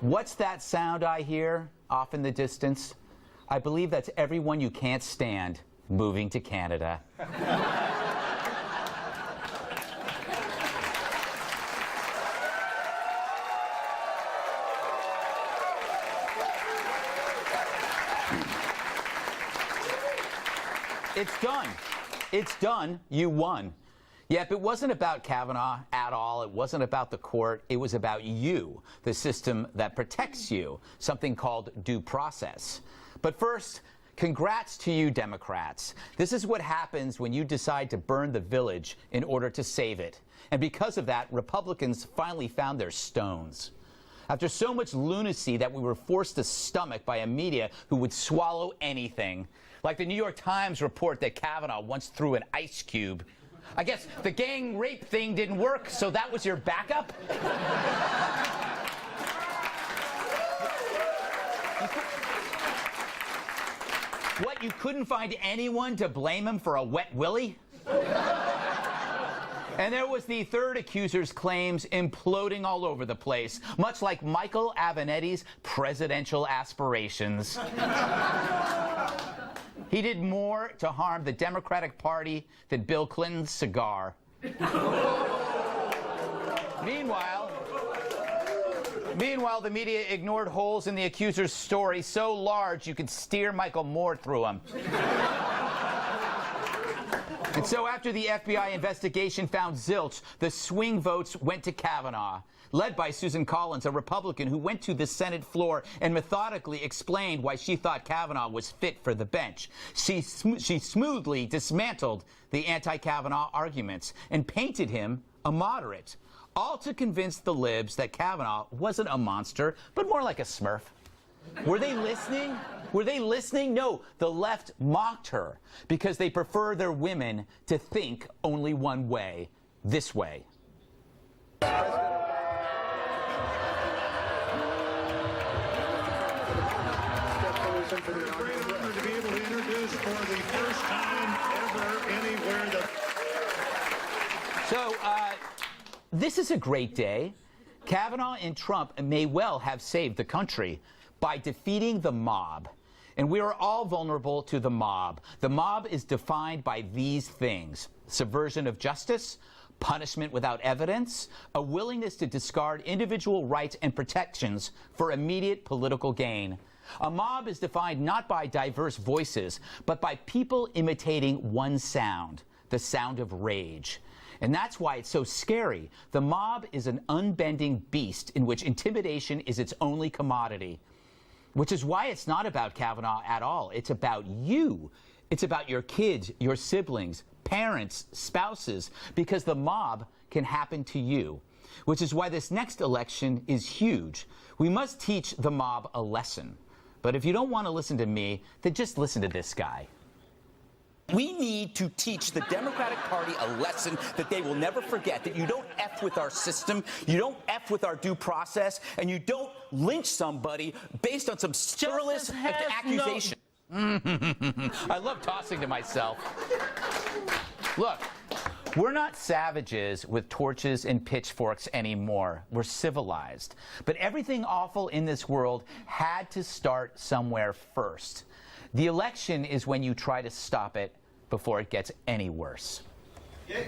What's that sound I hear off in the distance? I believe that's everyone you can't stand moving to Canada. It's done. It's done. You won. Yep, it wasn't about Kavanaugh at all. It wasn't about the court. It was about you, the system that protects you, something called due process. But first, congrats to you, Democrats. This is what happens when you decide to burn the village in order to save it. And because of that, Republicans finally found their stones. After so much lunacy that we were forced to stomach by a media who would swallow anything, like the New York Times report that Kavanaugh once threw an ice cube. I guess the gang rape thing didn't work, so that was your backup? What, you couldn't find anyone to blame him for a wet willy? And there was the third accuser's claims imploding all over the place, much like Michael Avenatti's presidential aspirations. He did more to harm the Democratic Party than Bill Clinton's cigar. Meanwhile, the media ignored holes in the accuser's story so large you could steer Michael Moore through them. And so after the FBI investigation found zilch, the swing votes went to Kavanaugh, led by Susan Collins, a Republican who went to the Senate floor and methodically explained why she thought Kavanaugh was fit for the bench. She smoothly dismantled the anti-Kavanaugh arguments and painted him a moderate, all to convince the libs that Kavanaugh wasn't a monster, but more like a Smurf. Were they listening? Were they listening? No, the left mocked her because they prefer their women to think only one way, this way. Great honor to be able to introduce for the first time ever anywhere So, this is a great day. Kavanaugh and Trump may well have saved the country by defeating the mob. And we are all vulnerable to the mob. The mob is defined by these things: subversion of justice, punishment without evidence, a willingness to discard individual rights and protections for immediate political gain. A mob is defined not by diverse voices, but by people imitating one sound, the sound of rage. And that's why it's so scary. The mob is an unbending beast in which intimidation is its only commodity. Which is why it's not about Kavanaugh at all. It's about you. It's about your kids, your siblings, parents, spouses, because the mob can happen to you. Which is why this next election is huge. We must teach the mob a lesson. But if you don't want to listen to me, then just listen to this guy. We need to teach the Democratic Party a lesson that they will never forget, that you don't F with our system, you don't F with our due process, and you don't lynch somebody based on some scurrilous accusation. I love tossing to myself. Look, we're not savages with torches and pitchforks anymore. We're civilized. But everything awful in this world had to start somewhere first. The election is when you try to stop it before it gets any worse. Yeah.